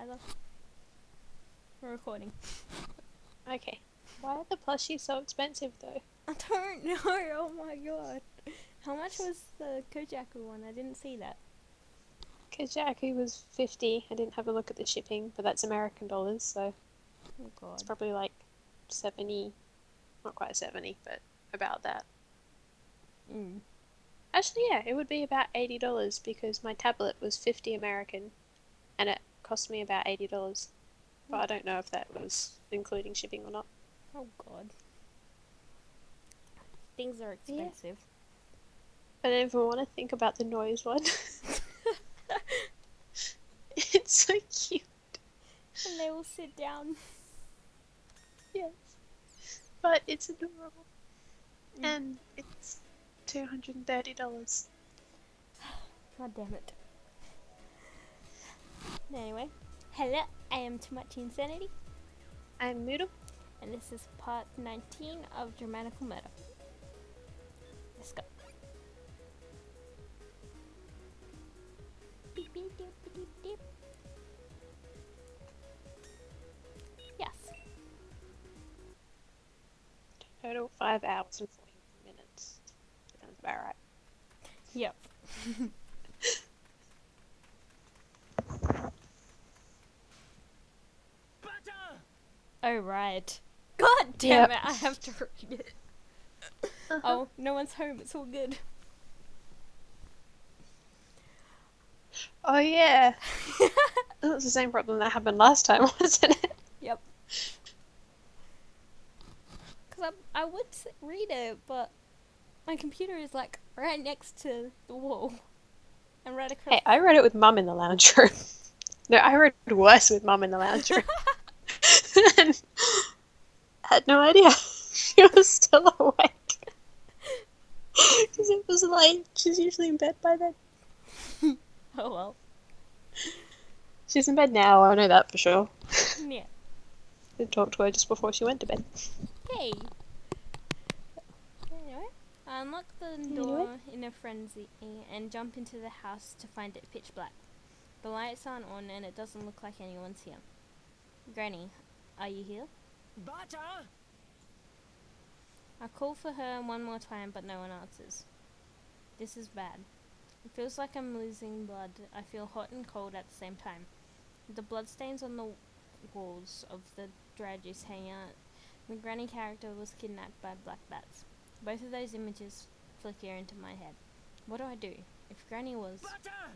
either. We're recording. Okay. Why are the plushies so expensive though? I don't know. Oh my god. How much was the Kojaku one? I didn't see that. Kajaku was 50. I didn't have a look at the shipping, but that's American dollars, so Oh it's god. probably like 70. Not quite 70, but about that. Mm. Actually, yeah, it would be about $80 because my tablet was 50 American and it cost me about $80. But I don't know if that was including shipping or not. Oh god. Things are Yeah. expensive. I don't even want to think about the noise one. It's so cute. And they will sit down. Yes. But it's adorable. Mm. And it's $230. God damn it. Anyway. Hello, I am Too Much Insanity. I'm Moodle. And this is part 19 of Dramatical Murder. Let's go. Beep, beep, beep, beep, beep. Yes. Total 5 hours and 40 minutes. Sounds about right. Yep. Oh, right. God damn it, I have to read it. Oh, no one's home, it's all good. Oh yeah. That was the same problem that happened last time, wasn't it? Yep. Because I would read it, but my computer is like right next to the wall. And right across. Hey, I read it with Mum in the lounge room. No, I read worse with Mum in the lounge room. And had no idea she was still awake. Because it was late. She's usually in bed by then. Oh well. She's in bed now, I know that for sure. Yeah. I talked to her just before she went to bed. Hey. Anyway, I unlock the door in a frenzy and jump into the house to find it pitch black. The lights aren't on and it doesn't look like anyone's here. Granny, are you here? Ba-chan! I call for her one more time, but no one answers. This is bad. It feels like I'm losing blood. I feel hot and cold at the same time. The bloodstains on the walls of the dry juice hang out. The granny character was kidnapped by black bats. Both of those images flicker into my head. What do I do? If Granny was... Ba-chan!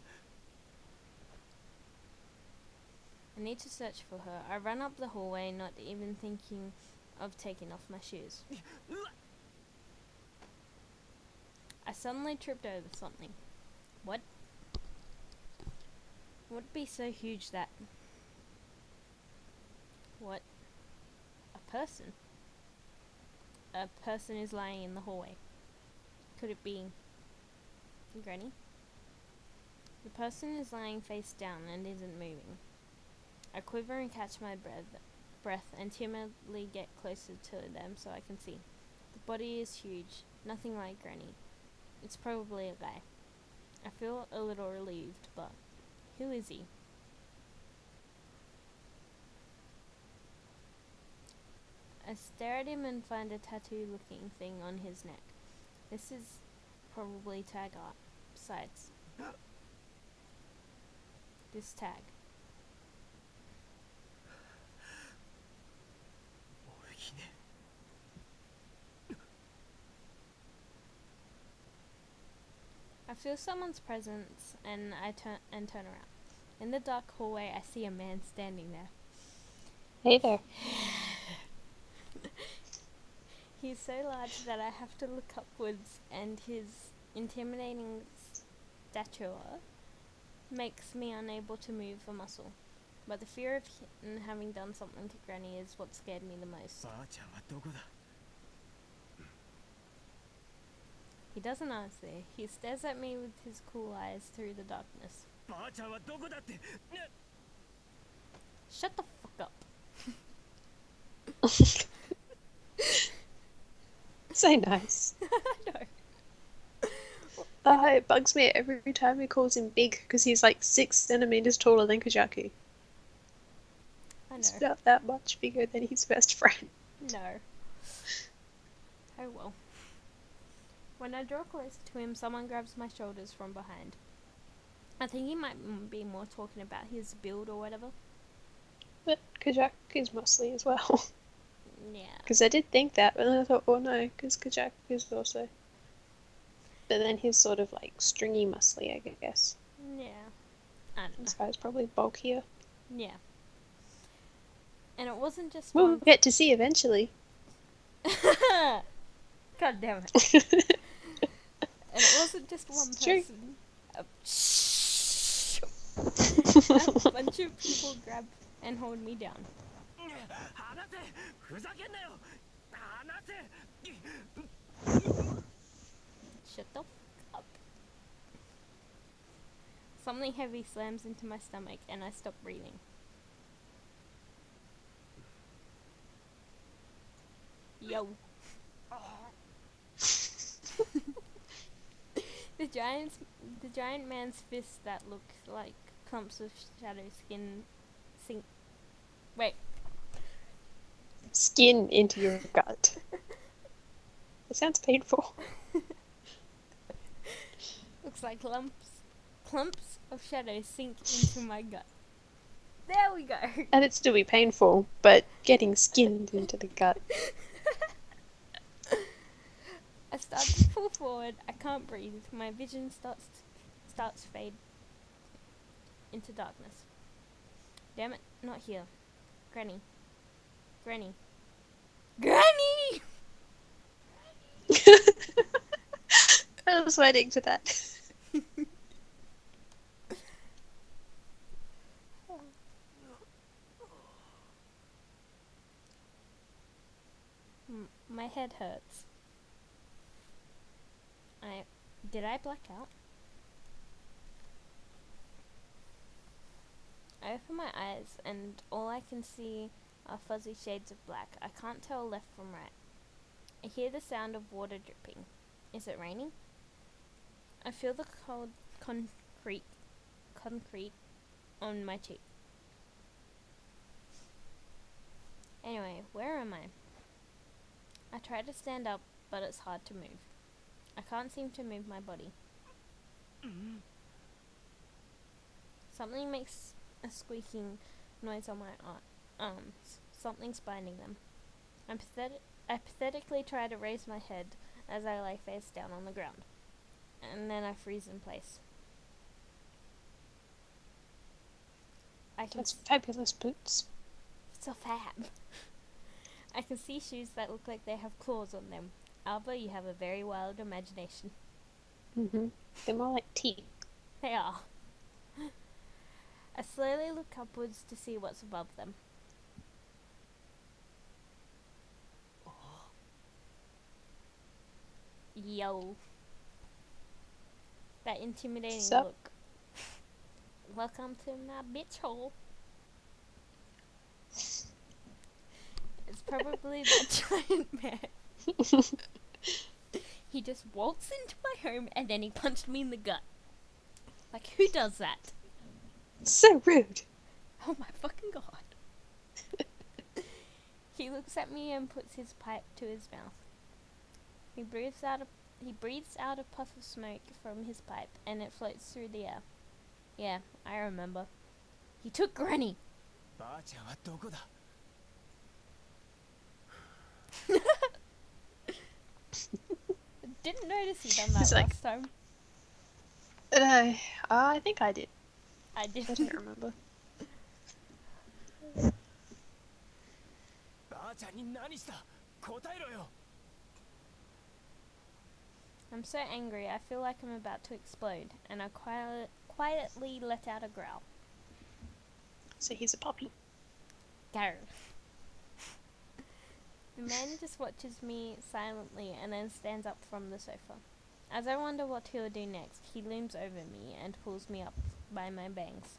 I need to search for her. I run up the hallway, not even thinking of taking off my shoes. I suddenly tripped over something. What? Would be so huge that... What? A person? A person is lying in the hallway. Could it be... Granny? The person is lying face down and isn't moving. I quiver and catch my breath and timidly get closer to them so I can see. The body is huge, nothing like Granny. It's probably a guy. I feel a little relieved, but who is he? I stare at him and find a tattoo-looking thing on his neck. This is probably tag art. Besides, this tag. I feel someone's presence and I turn around. In the dark hallway, I see a man standing there. Hey there. He's so large that I have to look upwards, and his intimidating stature makes me unable to move a muscle. But the fear of having done something to Granny is what scared me the most. ばあちゃんはどこだ He doesn't answer. He stares at me with his cool eyes through the darkness. ばあちゃんはどこだって Shut the fuck up. So nice. No. It bugs me every time he calls him big because he's like 6 centimeters taller than Kajaku. I He's know. not that much bigger than his best friend. No. Oh well. When I draw closer to him, someone grabs my shoulders from behind. I think he might be more talking about his build or whatever. But Kajak is muscly as well. Yeah. Because I did think that, but then I thought, oh no, because Kajak is also. But then he's sort of like stringy muscly, I guess. Yeah. I don't know. This guy's probably bulkier. Yeah. And it wasn't just We'll one. get to see eventually. God damn it. And it wasn't just one It's true. person. A bunch of people grab and hold me down. 離せふざけんなよ離せ Shut the fuck up. Something heavy slams into my stomach and I stop breathing. Yo. The giant man's fists that look like clumps of shadow skin sink. Wait. Skin into your gut. It sounds painful. Looks like clumps of shadow sink into my gut. There we go. And it'd still be painful, but getting skinned into the gut. I start to pull forward. I can't breathe. My vision starts to fade into darkness. Damn it, not here. Granny. Granny. Granny! I was waiting for that. My head hurts. Did I black out? I open my eyes and all I can see are fuzzy shades of black. I can't tell left from right. I hear the sound of water dripping. Is it raining? I feel the cold concrete on my cheek. Anyway, where am I? I try to stand up, but it's hard to move. I can't seem to move my body. Something makes a squeaking noise on my arms. Something's binding them. I pathetically try to raise my head as I lie face down on the ground. And then I freeze in place. That's fabulous boots. So fab. I can see shoes that look like they have claws on them. Alba, you have a very wild imagination. Mm-hmm. They're more like teeth. They are. I slowly look upwards to see what's above them. Yo. That intimidating Sup? look. Welcome to my bitch hole. It's probably that giant man. He just waltzed into my home and then he punched me in the gut. Like, who does that? So rude. Oh my fucking god. He looks at me and puts his pipe to his mouth. He breathes out a puff of smoke from his pipe and it floats through the air. Yeah, I remember. He took Granny. ばあちゃんはどこだ Didn't notice he done that It's like- last time. No, I think I did. I I didn't. don't remember. ばあちゃんに何した答えろよ I'm so angry, I feel like I'm about to explode, and I quietly let out a growl. So he's a puppy. Go. The man just watches me silently and then stands up from the sofa. As I wonder what he'll do next, he looms over me and pulls me up by my bangs.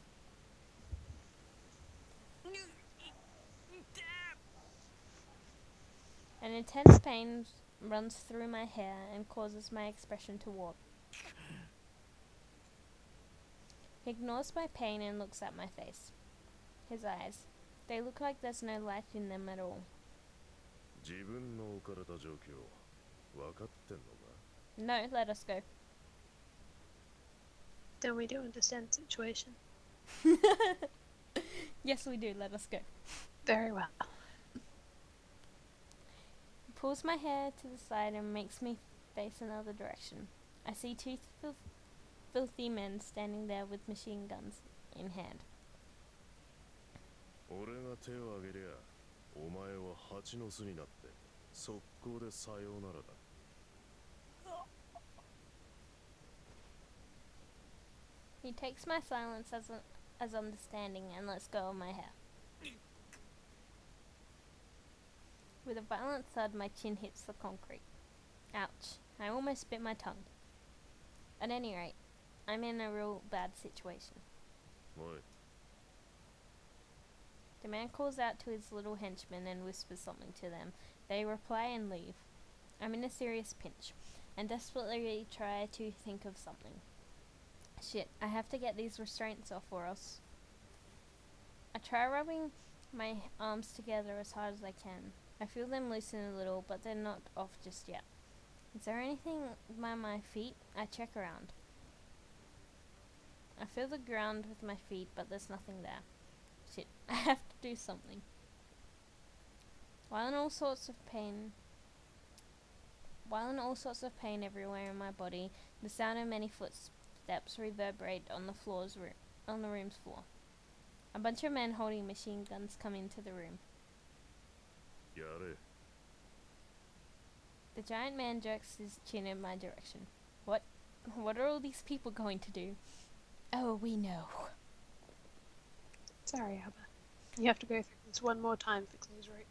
An intense pain runs through my hair and causes my expression to warp. He ignores my pain and looks at my face. His eyes. They look like there's no life in them at all. 自分の置かれた状況分かってんのか No, let us go. Then we do understand the situation. Yes, we do. Let us go. Very well. He pulls my hair to the side and makes me face another direction. I see two filthy men standing there with machine guns in hand. 俺が手を挙げりゃお前は蜂の巣になって速攻でさようならだ He takes my silence as understanding and lets go of my hair. With a violent thud, my chin hits the concrete. Ouch. I almost bit my tongue. At any rate, I'm in a real bad situation. おい The man calls out to his little henchmen and whispers something to them. They reply and leave. I'm in a serious pinch, and desperately try to think of something. Shit, I have to get these restraints off or else. I try rubbing my arms together as hard as I can. I feel them loosen a little, but they're not off just yet. Is there anything by my feet? I check around. I feel the ground with my feet, but there's nothing there. Shit, I have to do something. While in all sorts of pain everywhere in my body, the sound of many footsteps reverberate on the room's floor. A bunch of men holding machine guns come into the room. やれ The giant man jerks his chin in my direction. What? What are all these people going to do? Oh, we know. Sorry, Abba. You have to go through this one more time for Clue's route.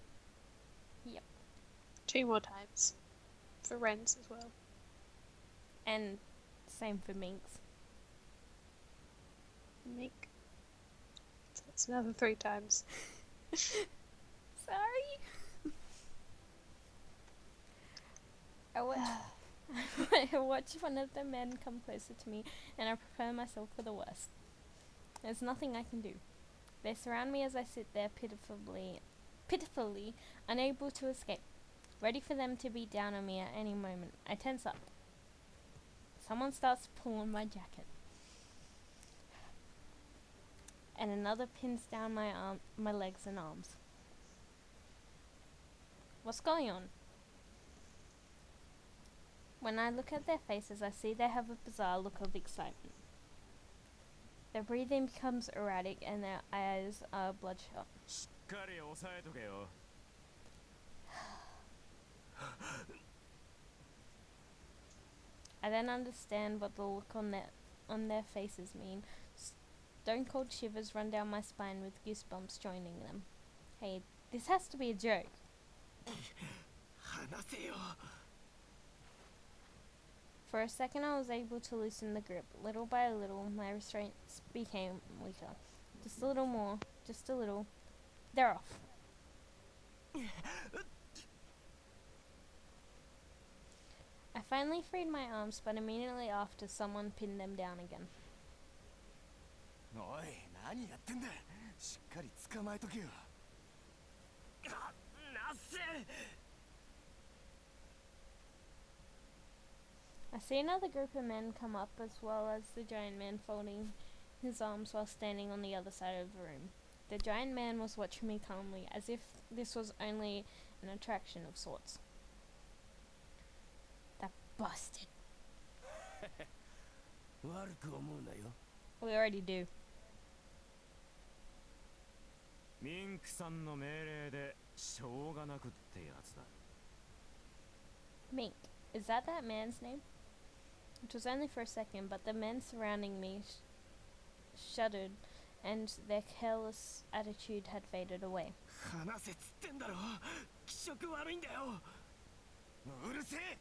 Yep. 2 more times. For Ren's as well. And same for Minks. Mink. So that's another 3 times. Sorry. I watch one of the men come closer to me, and I prepare myself for the worst. There's nothing I can do. They surround me as I sit there pitifully unable to escape, ready for them to beat down on me at any moment. I tense up. Someone starts to pull on my jacket, and another pins down my legs and arms. What's going on? When I look at their faces, I see they have a bizarre look of excitement. Their breathing becomes erratic and their eyes are bloodshot. しっかり押さえとけよ I then understand what the look on their faces mean. Stone cold shivers run down my spine with goosebumps joining them. Hey, this has to be a joke. 離せよ For a second I was able to loosen the grip. Little by little, my restraints became weaker. Just a little more, just a little. They're off. I finally freed my arms, but immediately after, someone pinned them down again. おい何やってんだしっかり捕まえとけよなせ I see another group of men come up, as well as the giant man folding his arms while standing on the other side of the room. The giant man was watching me calmly, as if this was only an attraction of sorts. That bastard. 悪く思うなよ We already do. ミンクさんの命令でしょうがなくってやつだ Mink. Is that man's name? It was only for a second, but the men surrounding me shuddered, and their careless attitude had faded away. 離せっつってんだろ気色悪いんだようるせえ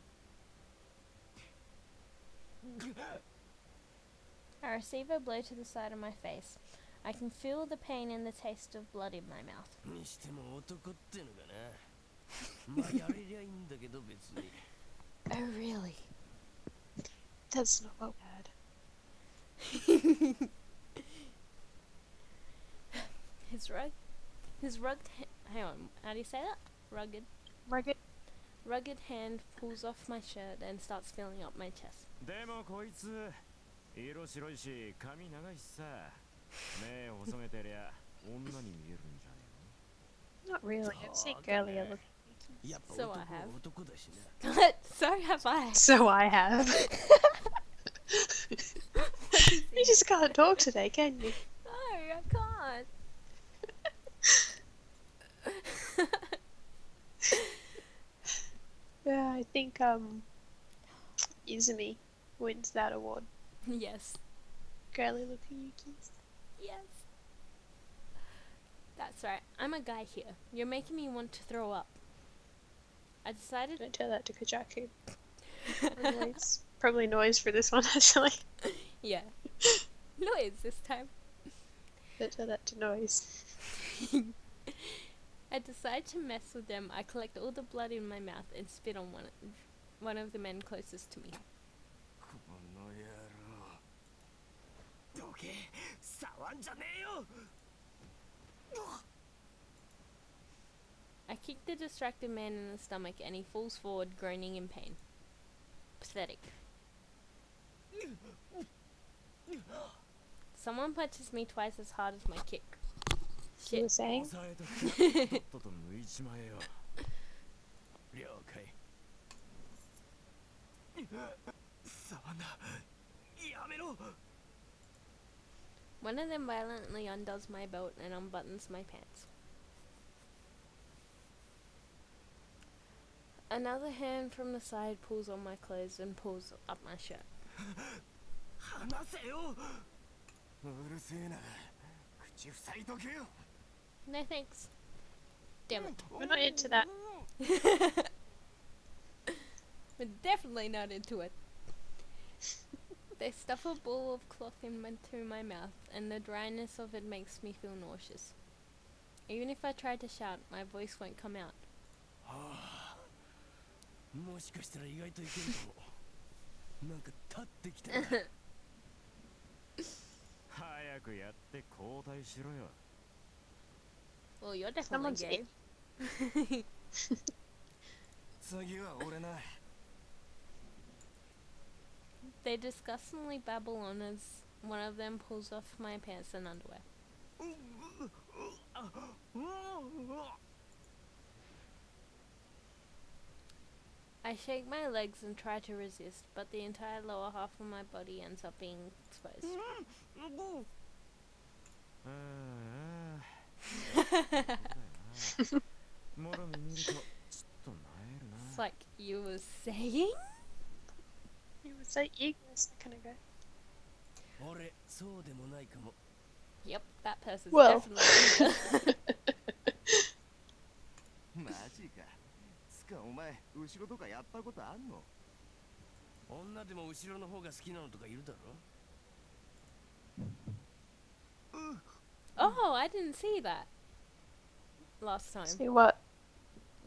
I receive a blow to the side of my face. I can feel the pain and the taste of blood in my mouth. にしても男ってのかなまあやれりゃいいんだけど別に Oh, really? That's not what bad. He's right. His rugged hang on, how do you say that? Rugged. Rugged. Rugged hand pulls off my shirt and starts filling up my chest. でもこいつ色白いし髪長いしさ目細めてりゃ女に見えるんじゃね Not really. I've seen girlier looking. やっぱ So I have. 男だしな So have I. So I have. You just can't talk today, can you? No, I can't. Yeah, I think Izumi wins that award. Yes. Girly looking Yukis. Yes. That's right. I'm a guy here. You're making me want to throw up. I decided. Don't tell that to Kajaku. Probably noise for this one actually. Yeah. Noise this time. Don't tell that to noise. I decide to mess with them. I collect all the blood in my mouth and spit on one of the men closest to me. この野郎どけ触んじゃねえよ I kick the distracted man in the stomach and he falls forward, groaning in pain. Pathetic. Someone punches me twice as hard as my kick. You were Shit. saying? 抑えときとっとと抜いちまえよ了解触んなやめろ One of them violently undoes my belt and unbuttons my pants. Another hand from the side pulls on my clothes and pulls up my shirt. 離せようるせえな口塞いとけよ No thanks. Damn it. We're not into that. We're definitely not into it. They stuff a ball of cloth into my mouth, and the dryness of it makes me feel nauseous. Even if I try to shout, my voice won't come out. もしかしたら意外といけるかもなんか立ってきたな早くやって交代しろよ Well, you're definitely Someone's gay. 次は俺な They disgustingly babble on as one of them pulls off my pants and underwear. I shake my legs and try to resist, but the entire lower half of my body ends up being exposed. ああもろみ見るとちょっとなえるな It's like you were saying? You were so eager a second ago. 俺そうでもないかも Yep, that person's Well. definitely eager. マジかつかお前後ろとかやったことあんの女でも後ろの方が好きなのとかいるだろ Oh, I didn't see that last time. See what?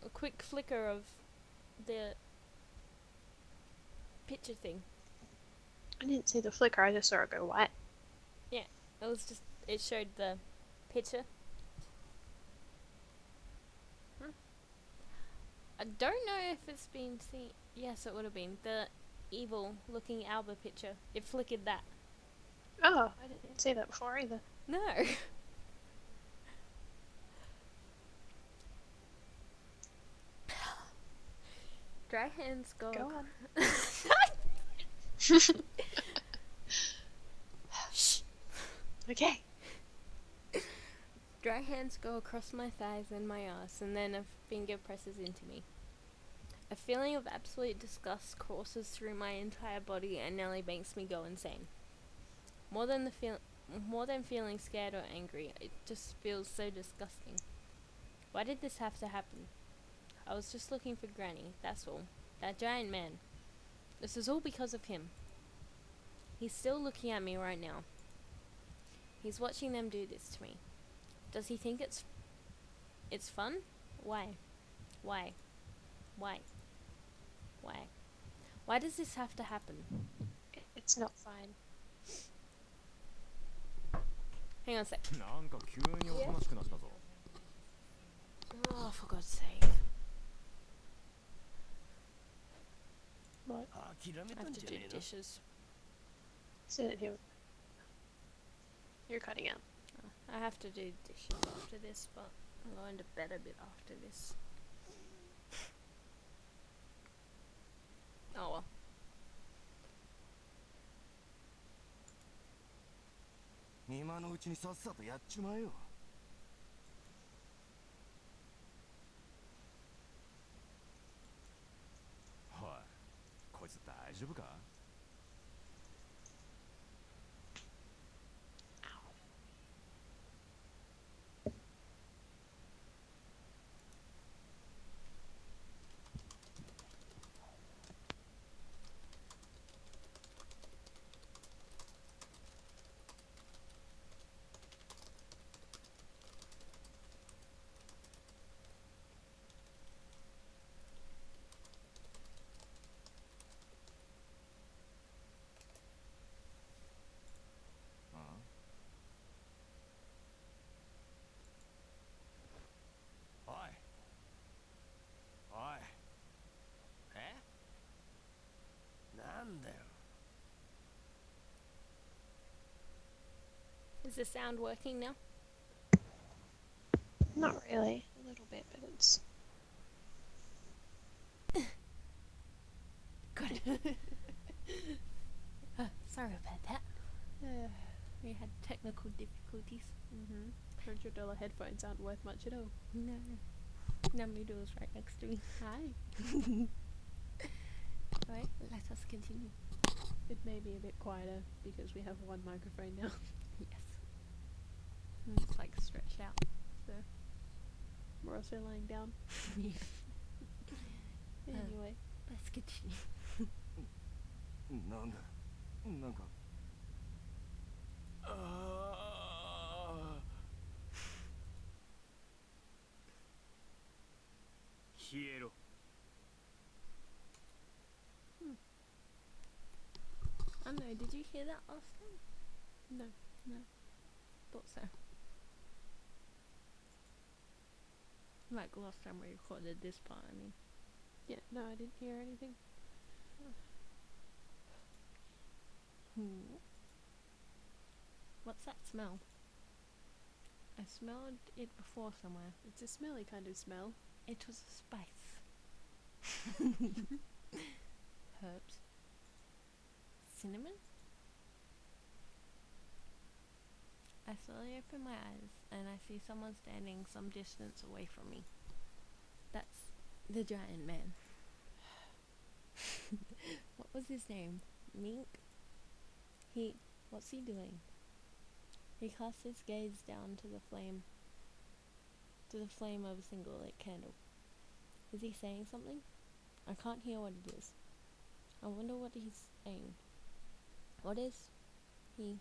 A quick flicker of the picture thing. I didn't see the flicker, I just saw it go white. It was just, it showed the picture. I don't know if it's been seen. Yes, it would have been. The evil looking Alba picture. It flickered that. Oh, I didn't see that before either. No. Dry hands go. Go on. Shh. Okay. Dry hands go across my thighs and my ass, and then a finger presses into me. A feeling of absolute disgust courses through my entire body and nearly makes me go insane. More than feeling scared or angry, it just feels so disgusting. Why did this have to happen? I was just looking for Granny, that's all. That giant man. This is all because of him. He's still looking at me right now. He's watching them do this to me. Does he think it's fun? Why? Why? Why? Why? Why does this have to happen? It's not fine. Hang on a sec. なんか急におとなしくなったぞ Oh, for God's sake. What? 諦め I た have ん to じゃ do ねえの dishes. Sit it here. You're cutting out. I have to do dishes after this, but I'm going to bed a bit after this. Oh well. 今のうちにさっさとやっちまえよ。おい、こいつ大丈夫か？おいおい。え？なんだよ。 Is the sound working now? Not really. A little bit, but it's. Good. Sorry about that. We had technical difficulties. $100 headphones aren't worth much at all. No. Namidor is right next to me. Hi. Alright, let us continue. It may be a bit quieter because we have one microphone now. Yes. And it's like stretched out. So. We're also lying down. Yeah. Anyway. Let's continue. なんだなんか消えろ I don't know, did you hear that last time? No. Thought so. Like last time we recorded this part, I mean. Yeah, no, I didn't hear anything. What's that smell? I smelled it before somewhere. It's a smelly kind of smell. It was a spice. Herbs. Cinnamon? I slowly open my eyes and I see someone standing some distance away from me. That's the giant man. What was his name? Mink? What's he doing? He casts his gaze down to the flame of a single lit candle. Is he saying something? I can't hear what it is. I wonder what he's saying. What is he?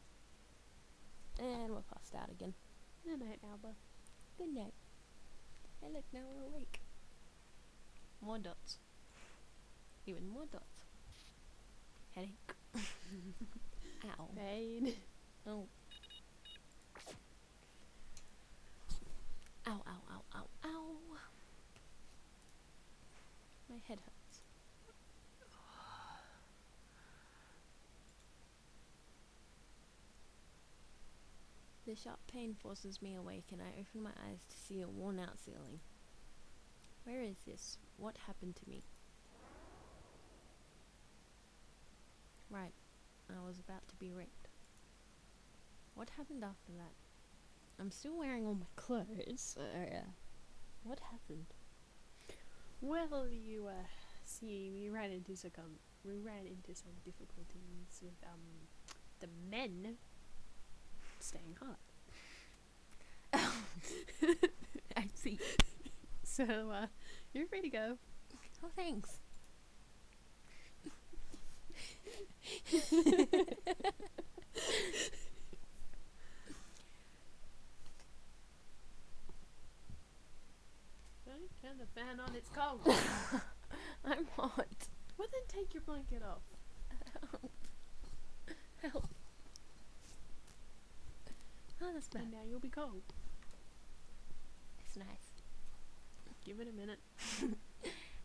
And we're passed out again. Good night, Alba. Good night. Hey look, now we're awake. More dots. Even more dots. Headache. Ow. Pain. Oh. Ow, ow, ow, ow, ow. My head hurts. The sharp pain forces me awake and I open my eyes to see a worn out ceiling. Where is this? What happened to me? Right. I was about to be raped. What happened after that? I'm still wearing all my clothes, so what happened? Well, you see, we ran into some difficulties with the men staying hot. I see. So you're free to go. Oh, thanks. Don't turn the fan on, it's cold. I'm hot. Well, then take your blanket off. Help. Oh, that's bad. And now you'll be cold. It's nice. Give it a minute.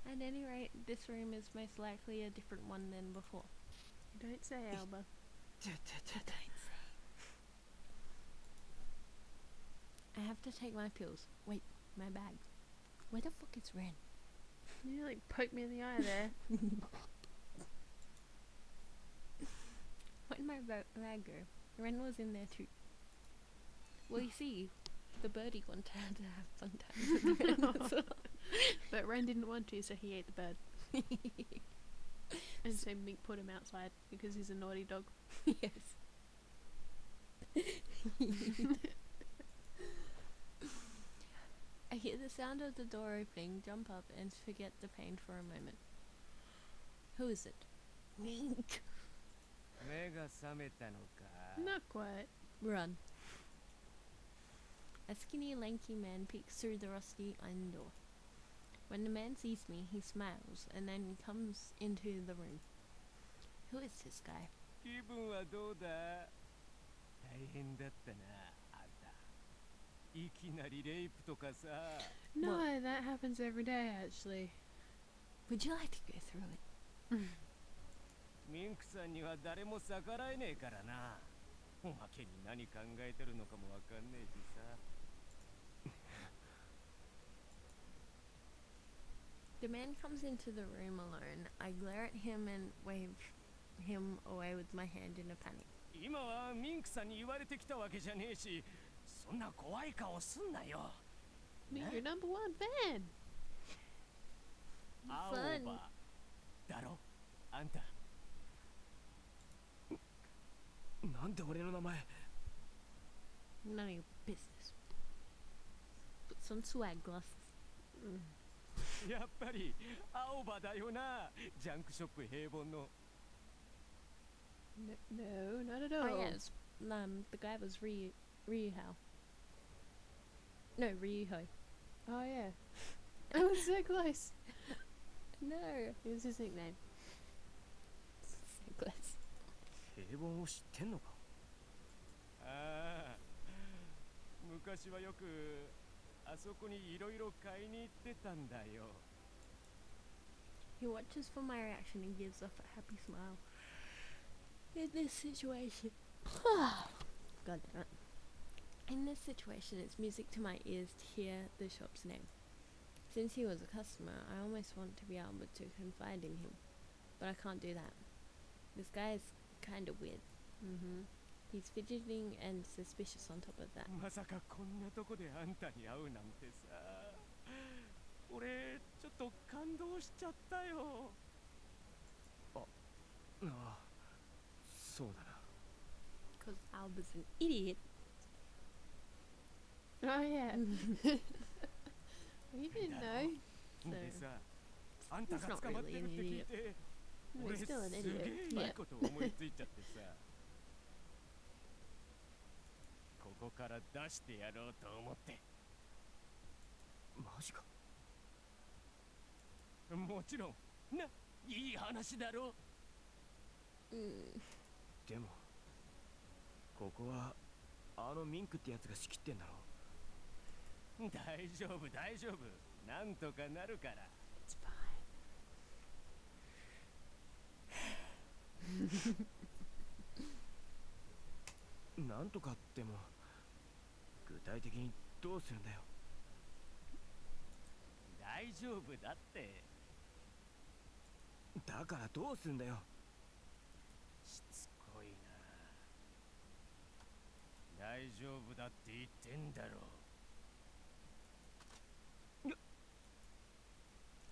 At any rate, this room is most likely a different one than before. You don't say, Alba. I have to take my pills. Wait, my bag. Where the fuck is Ren? You nearly poked me in the eye there. Where'd my bag go? Ren was in there too. Well, you see, the birdie wanted to have fun times with Ren as well. But Ren didn't want to, so he ate the bird. And so Mink put him outside because he's a naughty dog. Yes. I hear the sound of the door opening, jump up, and forget the pain for a moment. Who is it? Mink. 目が覚めたのか。 Not quite. Run. A skinny, lanky man peeks through the rusty iron door. When the man sees me, he smiles and then comes into the room. Who is this guy? 気分はどうだ。大変だったな、あんた。いきなりレイプとかさ。 No, What? that happens every day, actually. Would you like to go through it? ミンクさんには誰も逆らえねえからな。おまけに何考えてるのかもわかんねえしさ。 The man comes into the room alone. I glare at him and wave him away with my hand in a panic. 今はミンクさんに言われてきたわけじゃねえし、そんな怖い顔すんなよ。 Mink, your number one fan. 青葉だろ、あんた。なんで俺の名前。 None of your business. Put some swag glasses. やっぱり青葉だよな、ジャンクショップ平凡の。 No, not at all. Oh yes. The guy was Ryuhao. No, Ryuho. Oh, yeah. I was so close. No. It was his nickname. So close. 平凡を知ってんのか。ああ、昔はよくあそこにいろいろ買いに行ってたんだよ。 He watches for my reaction and gives off a happy smile. In this situation, God damn it. In this situation, it's music to my ears to hear the shop's name. Since he was a customer, I almost want to be able to confide in him, but I can't do that. This guy is kind of weird. Mm-hmm. He's fidgeting and suspicious on top of that. まさかこんなとこであんたに会うなんてさ。俺ちょっと感動しちゃったよ。ああ、そうだな。 Because Alba's an idiot. Oh, yeah. You didn't know. でさ、あんたが捕まってるって聞いて、 He's 俺 still an すげ idiot. えいいこと思いついちゃってさ。ここから出してやろうと思って。マジか。もちろんな、いい話だろ。 でもここはあのミンクってやつが仕切ってんだろ。大丈夫大丈夫、なんとかなるから。 It's fine. なんとかっても具体的にどうするんだよ。大丈夫だって。だからどうするんだよ。しつこいな。大丈夫だって言ってんだろ。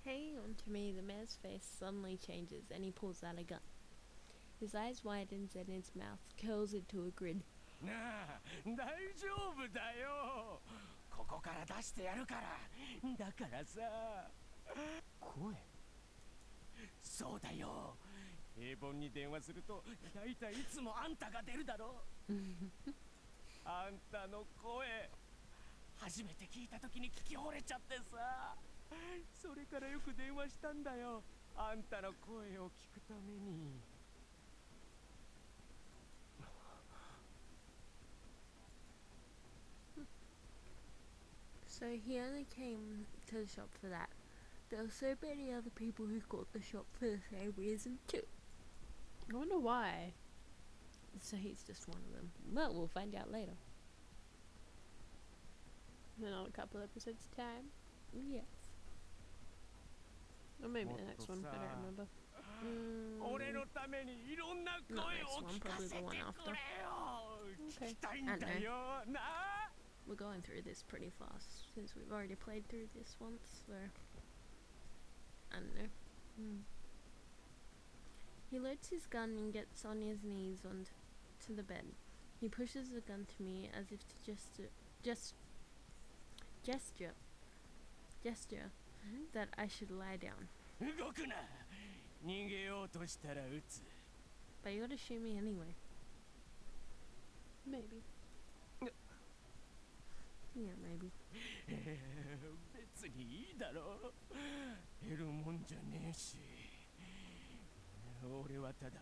Hanging on to me, the mayor's face suddenly changes and he pulls out a gun. His eyes widens and his mouth curls into a grin. なあ、大丈夫だよ。ここから出してやるから。だからさ。声。そうだよ。平凡に電話するとだいたいいつもあんたが出るだろ。あんたの声初めて聞いた時に聞き惚れちゃってさ。それからよく電話したんだよ。あんたの声を聞くために。So he only came to the shop for that. There were so many other people who got the shop for the same reason too. I wonder why. So he's just one of them. Well, we'll find out later. In another couple episodes' time. Yes. Or maybe the next one. I don't remember. 俺のためにいろんな声 Not を next 聞 one, か probably せて the く one れ after. よ Okay. 聞きたいんだよな We're going through this pretty fast since we've already played through this once, so I don't know. He loads his gun and gets on his knees onto the bed. He pushes the gun to me as if to gesture that I should lie down. 動くな逃げようとしたら撃つ But you gotta shoot me anyway. Maybe. Yeah, maybe. 別にいいだろ減るもんじゃねえし俺はただ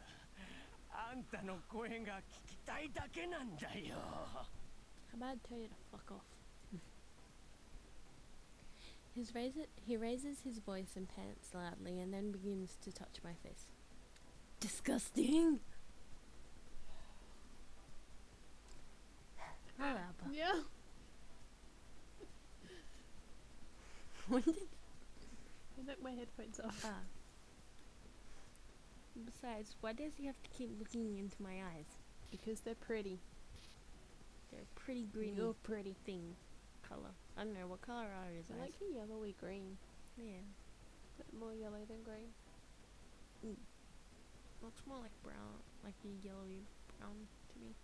あんたの声が聞きたいだけなんだよ How about I tell you to fuck off? He raises his voice and pants loudly and then begins to touch my face. Disgusting! However, Yeah. when did I took my headphones off. Besides, why does he have to keep looking into my eyes? Because they're pretty. They're a pretty greeny You're pretty. thing color. I don't know what color are his I eyes. like a yellowy green. Yeah, But more yellow than green. looks more like brown, like a yellowy brown to me.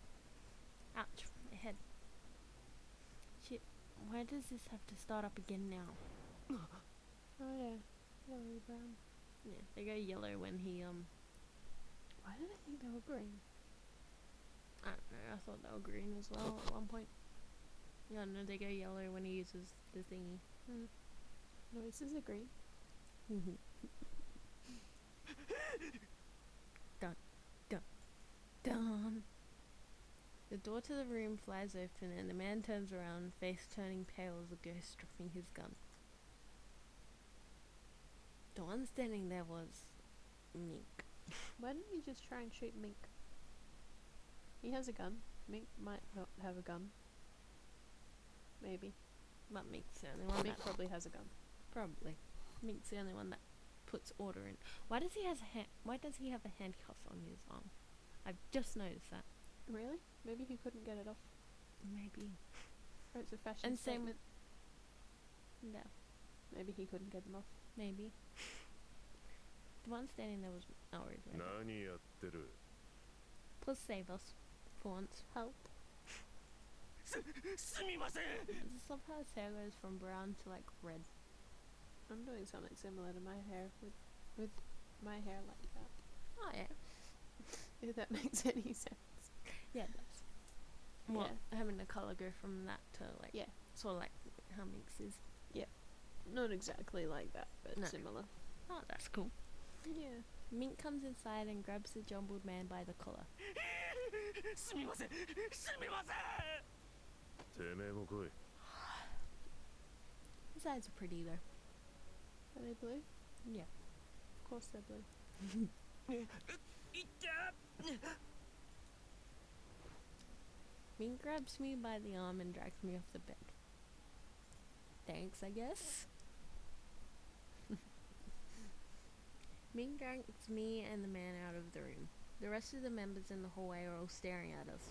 Ouch, my head. Shit, why does this have to start up again now? Oh yeah. Yellowy brown. Yeah, they go yellow when he Why did I think they were green? I don't know, I thought they were green as well at one point. Yeah, no, they go yellow when he uses the thingy. Noises are green. Dun. The door to the room flies open and the man turns around, face turning pale as a ghost dropping his gun. The one standing there was Mink. Why didn't he just try and shoot Mink? He has a gun. Mink might not have a gun. Maybe. But Mink's the only one Mink that probably has a gun. probably. Mink's the only one that puts order in. Why does he have a handcuff on his arm? I've just noticed that. Really? Maybe he couldn't get it off. Maybe. Or it's a fashion And same statement. No. Maybe he couldn't get them off. Maybe. The one standing there was Elric, right? 何やってる Plus save us. For once. Help. すみません I just love how his hair goes from brown to like red. I'm doing something similar to my hair with my hair like that. Oh yeah. If that makes any sense. Yeah, it does. Well, Yeah. having the colour go from that to like Yeah. sort of like how Mink's is. Not exactly like that, but No. similar. Oh, that's cool. Yeah. Mink comes inside and grabs the jumbled man by the collar. すみませんすみません てめえも来い His eyes are pretty though. Are they blue? Yeah. Of course they're blue. いった Mink grabs me by the arm and drags me off the bed. Thanks, I guess. Mink drags me and the man out of the room. The rest of the members in the hallway are all staring at us.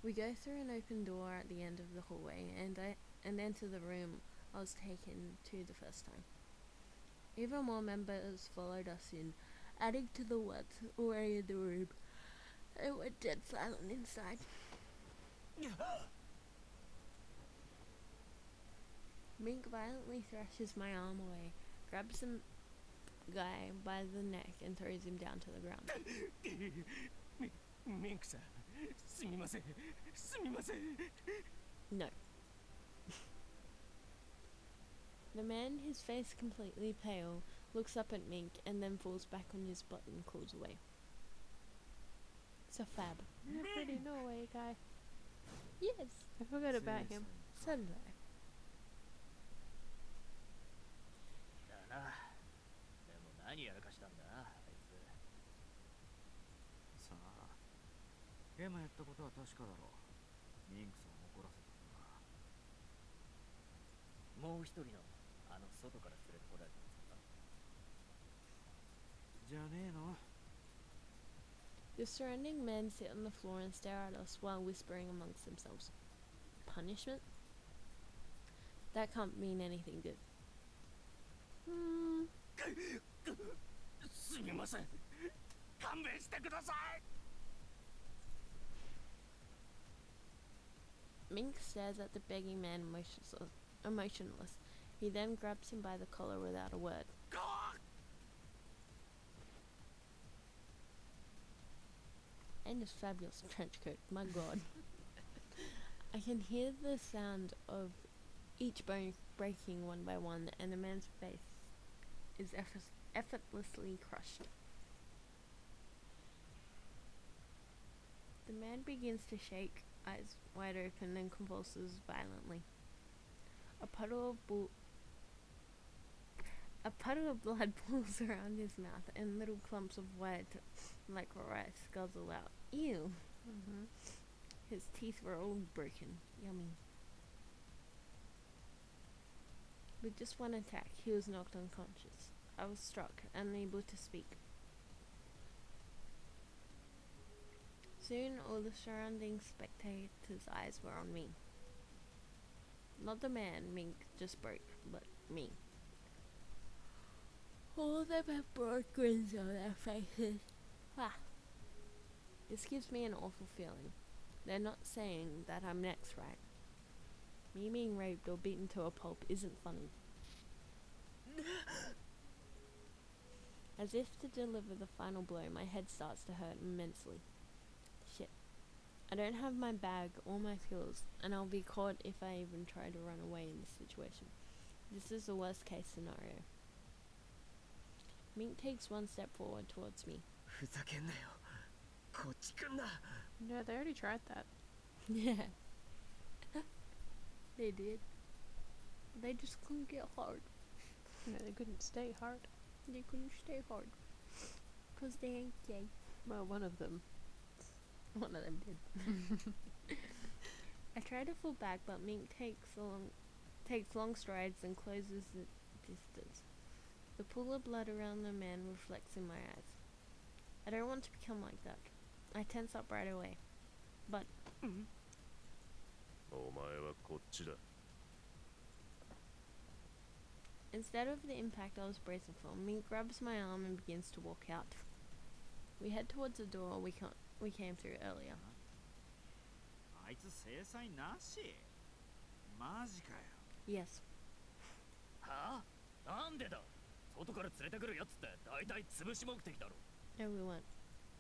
We go through an open door at the end of the hallway and enter the room I was taken to the first time. Even more members followed us in, adding to the words already in the room. It went dead silent inside. Mink violently thrashes my arm away, grabs the guy by the neck and throws him down to the ground. ミンクさんすみませんすみません No. The man, his face completely pale, looks up at Mink and then falls back on his butt and crawls away. It's a fab. You're a pretty Norway guy. Yes. I forgot about him. So did I. だな。でも何やらかしたんだあいつ。さあ今やったことは確かだろう。ミンクさんを怒らせたんだ。もう一人の外から連れてこられたやつか。じゃねえの。 The surrounding men sit on the floor and stare at us while whispering amongst themselves. Punishment? That can't mean anything good. すみません。勘弁してください。 Mink stares at the begging man emotionless. He then grabs him by the collar without a word. And his fabulous trench coat, my god. I can hear the sound of each bone breaking one by one, and the man's face is effortlessly crushed. The man begins to shake, eyes wide open, and convulses violently. A puddle of blood pools around his mouth, and little clumps of white, like rice, guzzle out. Ew! Mm-hmm. His teeth were all broken. Yummy. With just one attack, he was knocked unconscious. I was struck, unable to speak. Soon, all the surrounding spectators' eyes were on me. Not the man Mink just broke, but me. All of them have broad grins on their faces. Ah. This gives me an awful feeling. They're not saying that I'm next, right? Me being raped or beaten to a pulp isn't funny. As if to deliver the final blow, my head starts to hurt immensely. Shit. I don't have my bag or my pills, and I'll be caught if I even try to run away in this situation. This is the worst case scenario. Mink takes one step forward towards me. ふざけんなよ。こっち来んな。 No, they already tried that. Yeah. They did. They just couldn't get hard. No, they couldn't stay hard. They couldn't stay hard. 'Cause they ain't gay. Well, one of them. One of them did. I try to fall back, but Mink takes long strides and closes the distance. The pool of blood around the man reflects in my eyes. I don't want to become like that. I tense up right away. But お前はこっちだ。 instead of the impact I was bracing for, Mink grabs my arm and begins to walk out. We head towards the door we came through earlier. あいつ制裁なし。マジかよ。 Yes. はあ？なんでだ？外から連れてくるやつって大体潰し目的だろ。 No, we weren't.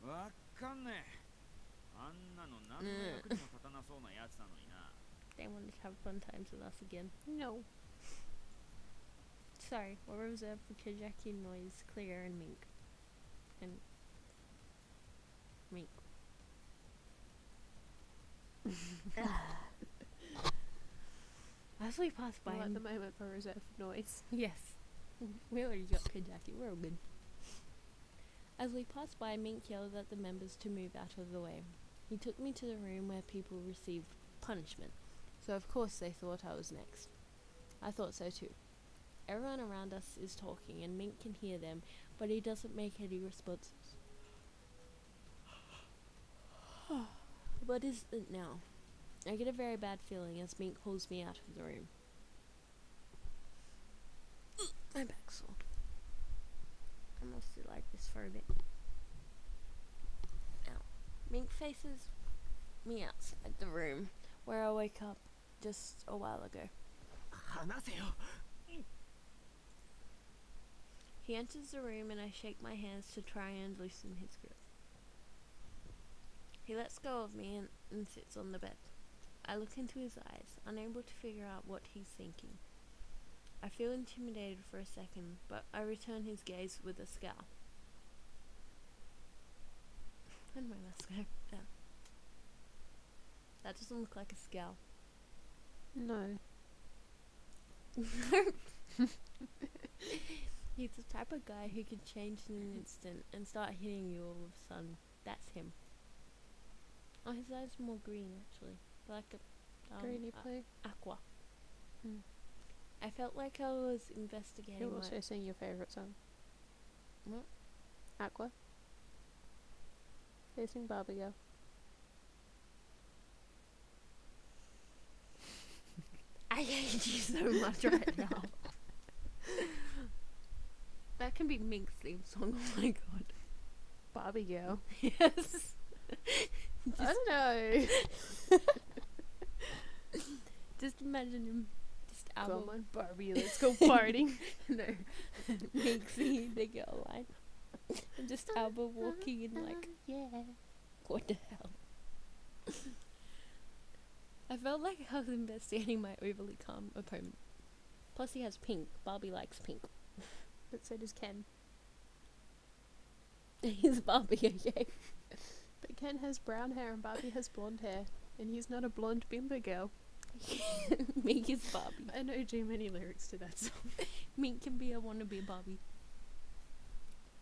わかんねえ。あんなの何の役にも立たなそうなやつなのにな。 They wanted to have fun times with us again. No. Sorry, we're reserved for Kijaki, Noise, Clear, and Mink. And Mink. As we pass by, Well, at the moment, we're reserved for noise. yes, we already got Kijaki. We're all good. As we passed by, Mink yelled at the members to move out of the way. He took me to the room where people received punishment, so of course they thought I was next. I thought so too. Everyone around us is talking, and Mink can hear them, but he doesn't make any responses. What is it now? I get a very bad feeling as Mink pulls me out of the room. My back's sore. I must sit like this for a bit. Ow. Mink faces me outside the room, where I woke up just a while ago. 話せよ。 He enters the room and I shake my hands to try and loosen his grip. He lets go of me and sits on the bed. I look into his eyes, unable to figure out what he's thinking. I feel intimidated for a second, but I return his gaze with a scowl. Where did my mask go? There. That doesn't look like a scowl. No. He's the type of guy who can change in an instant and start hitting you all of a sudden. That's him. Oh, his eyes are more green actually. Like a Greeny blue. aqua. Hmm. I felt like I was investigating. You'll also sing your favourite song. What? Aqua. They sing Barbie Girl. I hate you so much right now. That can be Mink's theme song. Oh my god. Barbie Girl. Yes. I don't know. Just imagine him. Just Come album. on, Barbie, let's go party. No. Mink singing the girl line. And just Alba walking in like, yeah. what the hell? I felt like I was investigating my overly calm opponent. Plus he has pink. Barbie likes pink. But so does Ken. He's Barbie, okay? But Ken has brown hair and Barbie has blonde hair. And he's not a blonde bimbo girl. Mink is Barbie. I know too many lyrics to that song. Mink can be a wannabe Barbie.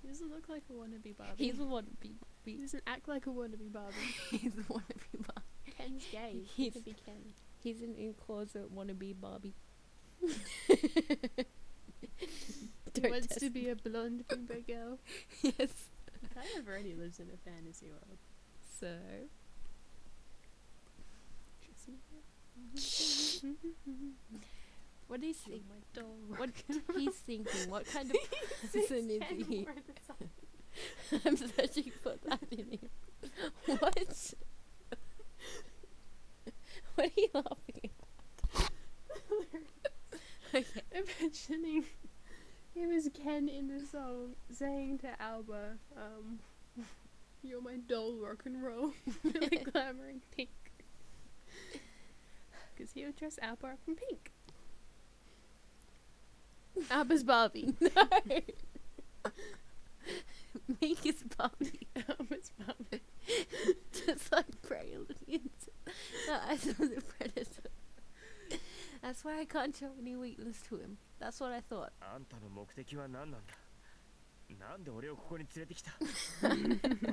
He doesn't look like a wannabe Barbie. He's a wannabe He Barbie. doesn't act like a wannabe Barbie. He's a wannabe Barbie. Ken's gay. He He's- could be Ken. He's an in-closet wannabe Barbie. He Don't wants test to be a blonde bimbo girl. Yes. Kind of already lives in a fantasy world. So, what is he? My doll. What he's thinking? What kind of person is he? I'm searching for that in him. What? What are you laughing at? Okay. Imagining him as Ken in the song saying to Alba, you're my doll, rock and roll. Really glamouring pink. Because he would dress Alba up in pink. Alba's Barbie. No. Mink is Barbie. Alba's Barbie. Just like Prey Aliens. No, I saw the Predator. That's why I can't show any weakness to him. That's what I thought. あんたの目的は何なんだ。なんで俺をここに連れてきた。ば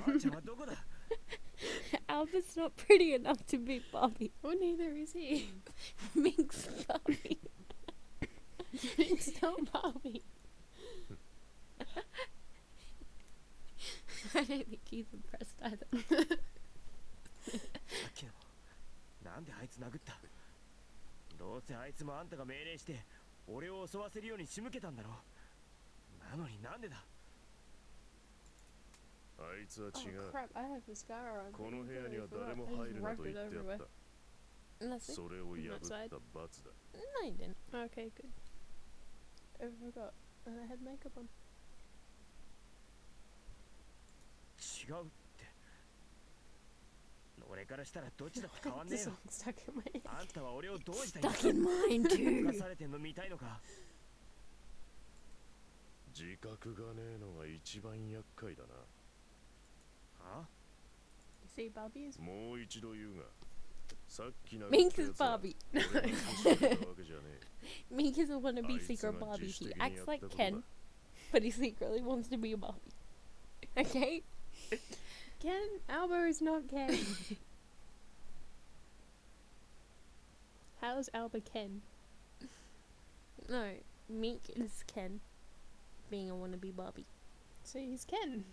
あちゃんはどこだ。 Alba's not pretty enough to be Barbie. Well, neither is he. Mink's Barbie. He's not Barbie. I don't think he's impressed either. さっきのなんであいつ殴った。どうせあいつもあんたが命令して俺を襲わせるように仕向けたんだろ。なのになんでだ。あいつは Oh 違う。 crap, I have mascara on. この部屋には Completely 誰も forgot. I 入 just るな rubbed と it 言って everywhere. あった。 Nothing? それを破った罰だ。 No, you didn't. Okay, good. I forgot. And I had makeup on. 違うって。俺からしたらどっちだって変わんね The えよ。 song stuck in my head. あんたは俺をどうしたいんだ。 Stuck in mine 生か too. されてんの見たいのか。自覚がねえのが一番厄介だな。は You see, Barbie is もう一度言うが、さっき殴 Mink った is やつは Barbie. 俺が仕掛けたわけじゃね Mink is a wannabe あいつ secret が Barbie. 自主 He 的に acts や like ったことだ。 Ken, but he secretly wants to be a Barbie. Okay? Ken. Alba is not Ken. How is Alba Ken? No, Mink is Ken, being a wannabe Barbie. So he's Ken.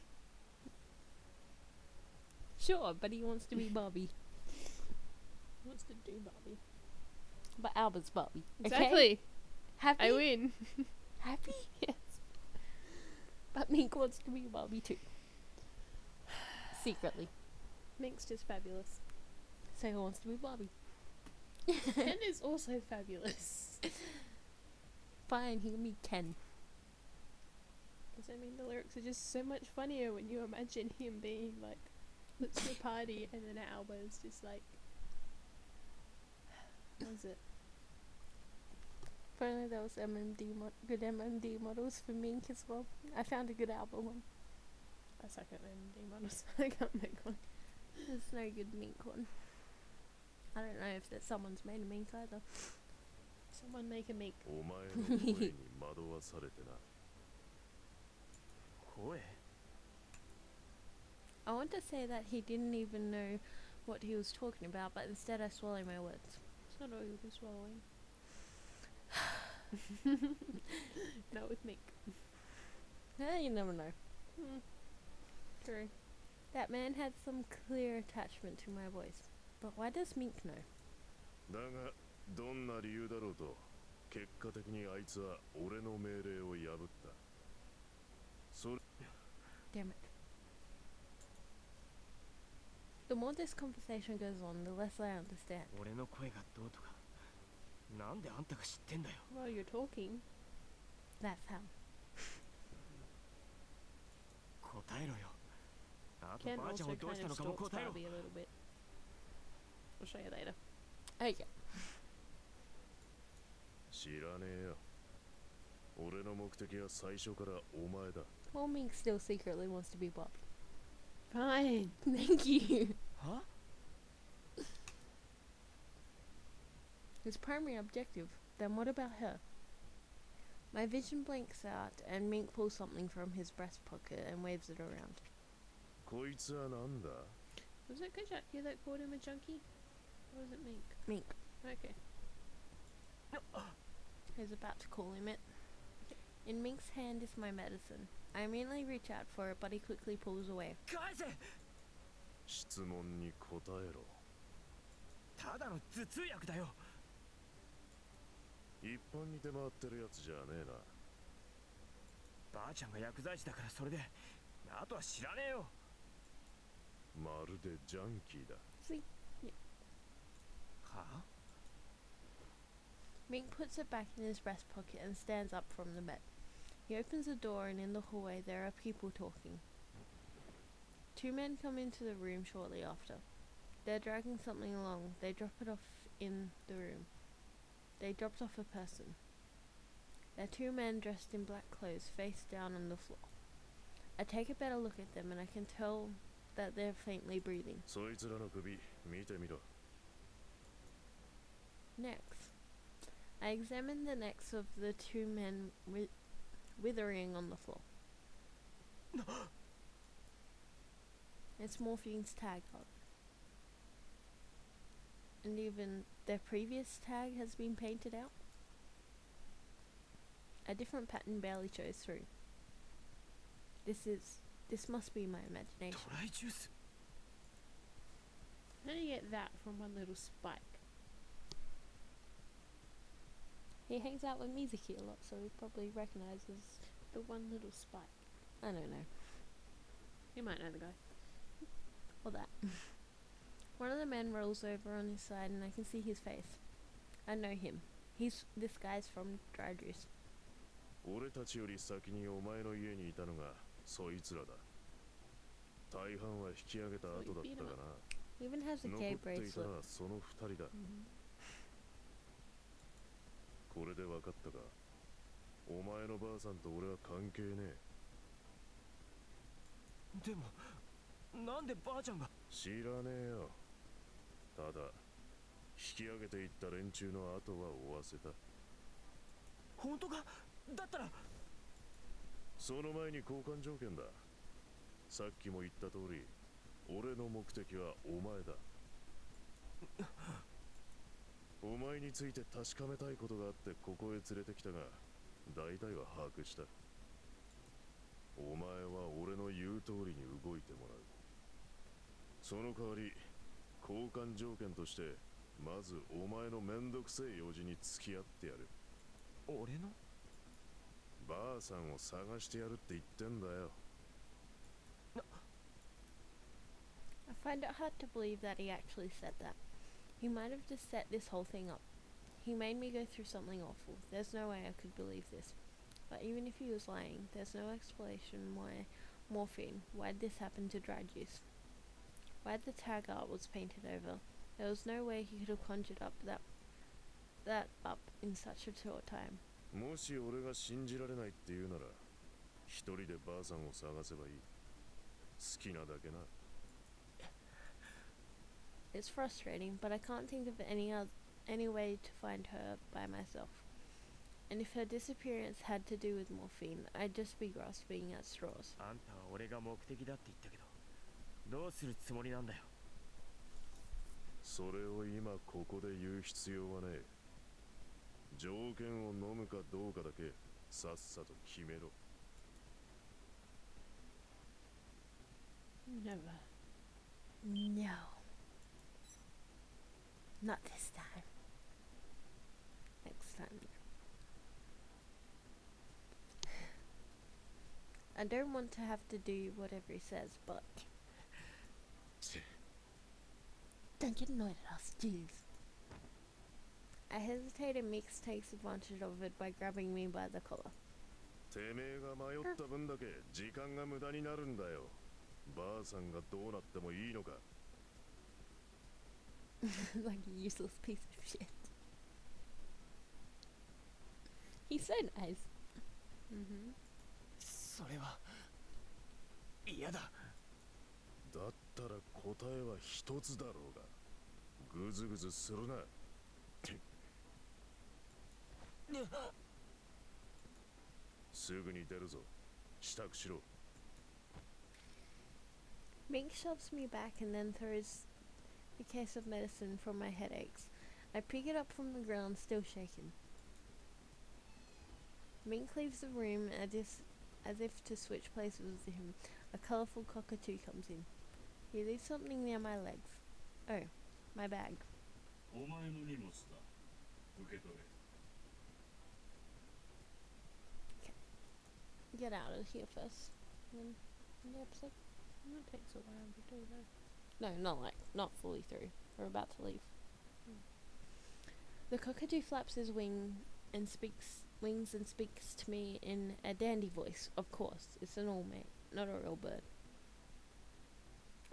Sure, but he wants to be Barbie. He wants to do Barbie. But Alba's Barbie. Okay? Exactly. Happy? I win. Happy? Yes. But Mink wants to be Barbie too. Secretly. Mink's just fabulous. So he wants to be Barbie. Ken is also fabulous. Fine, he can be Ken. Because I mean, the lyrics are just so much funnier when you imagine him being like, "Let's go party," and then Alba is just like, "What is it?" If only there was good MMD models for Mink as well. I found a good album one. I suck at MD models. I can't make one. There's no good Mink one. I don't know if that someone's made a mink either. Someone make a mink. お前の声に惑わされてな。声 I want to say that he didn't even know what he was talking about, but instead I swallow my words. It's not all you'll be swallowing. Not with mink. You never know. True. That man had some clear attachment to my voice. But why does Mink know? だがどんな理由だろうと結果的にあいつは俺の命令を破った。それ Damn it. The more this conversation goes on, the less I understand. 俺の声がどうとかなんであんたが知ってんだよ While you're talking, That's how. 答えろよあと Ken ばあちゃん also をどうし kind た of のかも stalks 答えろ Barbie a little bit. I'll show you later. Okay. 知らねえよ。俺の目的は最初からお前だ。 Well, Mink still secretly wants to be Barbie. Fine. Thank you. は His primary objective. Then what about her? My vision blinks out, and Mink pulls something from his breast pocket and waves it around. こいつはなんだ Was it you that called him a junkie? Or was it mink? Mink. Okay. He's about to call him it. In Mink's hand is my medicine. I immediately reach out for it, but he quickly pulls away. 返せ質問に答えろ。ただの頭痛薬だよ一般に出回ってるやつじゃねえな。ばあちゃんが薬剤師だからそれであとは知らねえよまるでジャンキーだ。See? はあ Mink puts it back in his breast pocket and stands up from the bed. He opens the door, and in the hallway there are people talking. Two men come into the room shortly after. They're dragging something along. They drop it off in the room. They dropped off a person. They're two men dressed in black clothes, face down on the floor. I take a better look at them, and I can tell that they're faintly breathing. そいつらの首見てみろ。 Next, I examine the necks of the two men withering on the floor. It's Morphine's tag on. And even their previous tag has been painted out. A different pattern barely shows through. This must be my ト imagination. ライジュース How do you get that from one little spike? He hangs out with Mizuki a lot, so he probably recognizes. The one little spike. I don't know. You might know the guy. Or that. One of the men rolls over on his side, and I can see his face. I know him. This guy's from Dry Juice. 俺たちより先にお前の家にいたのがそいつらだ。大半は引き上げた後だったがな。 He even has a 残 gay っていた bracelet. のはその二人だ。これで分かったか。お前のばあさんと俺は関係ねえ。でもなんでばあちゃんが知らねえよ。ただ引き上げていった連中の後は追わせた。本当かだったらその前に交換条件だ。さっきも言った通り、俺の目的はお前だ。お前について確かめたいことがあってここへ連れてきたが、大体は把握した。お前は俺の言う通りに動いてもらう。その代わり、交換条件として、まずお前のめんどくせえ用事に付き合ってやる。俺のばあさんを探してやるって言ってんだよ。I find it hard to believe that he actually said that. He might have just set this whole thing up. He made me go through something awful. There's no way I could believe this. But even if he was lying, there's no explanation why why'd this happen to Dry Juice? Why the tag art was painted over. There was no way he could have conjured up that up in such a short time. もし俺が信じられないって言うなら、一人でばあさんを探せばいい。好きなだけな。It's frustrating, but I can't think of any way to find her by myself. And if her disappearance had to do with morphine, I'd just be grasping at straws. あんたは俺が目的だって言ったけど、どうするつもりなんだよ。それを今ここで言う必要はねえ。条件を飲むかどうかだけさっさと決めろ。Never. No. Not this time. Next time. I don't want to have to do whatever he says, but... Don't get annoyed at us, jeez. I hesitate and Mix takes advantage of it by grabbing me by the collar. てめえが迷った分だけ時間が無駄になるんだよ。ばあさんがどうなってもいいのか。Like a useless piece of shit. He's so nice. Mm-hmm. それは嫌だ。だったら答えは一つだろうが。ぐずぐずするな。すぐに出るぞ。支度しろ。Mink shoves me back and then throws the case of medicine for my headaches. I pick it up from the ground, still shaken. Mink leaves the room as if to switch places with him. A colourful cockatoo comes in. He leaves something near my legs. Oh, my bag. お前の荷物だ。受け取れ。Get out of here first. Then in the episode. That takes a while to do though. No, not fully through. We're about to leave. The cockatoo flaps his wings and speaks to me in a dandy voice. Of course, it's an all-mate, not a real bird.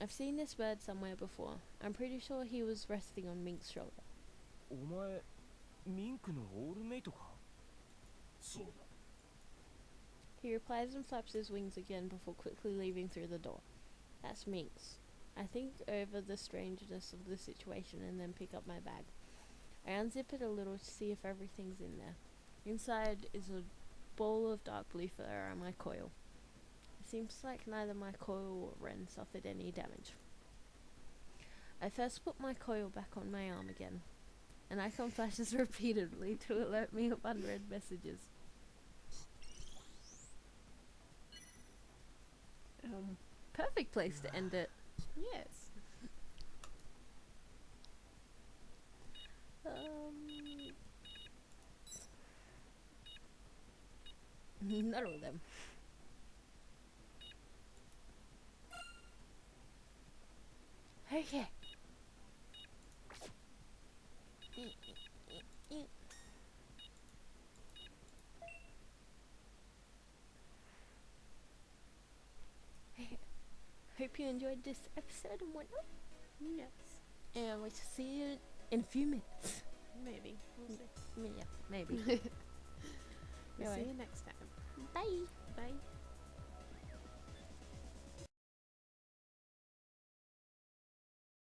I've seen this bird somewhere before. I'm pretty sure he was resting on Mink's shoulder. お前、ミンクのオールメイトか？そうだ。 He replies and flaps his wings again before quickly leaving through the door. That's Mink's. I think over the strangeness of the situation and then pick up my bag. I unzip it a little to see if everything's in there. Inside is a ball of dark blue fur and my coil. It seems like neither my coil or Ren suffered any damage. I first put my coil back on my arm again. An icon flashes repeatedly to alert me of unread messages. Perfect place to end it. Yes. Not all of them. Okay. Hope you enjoyed this episode and whatnot. Yes. And we shall see you in a few minutes. Maybe. We'll see. Yeah, maybe. We'll Anyway. see you next time. Bye. Bye.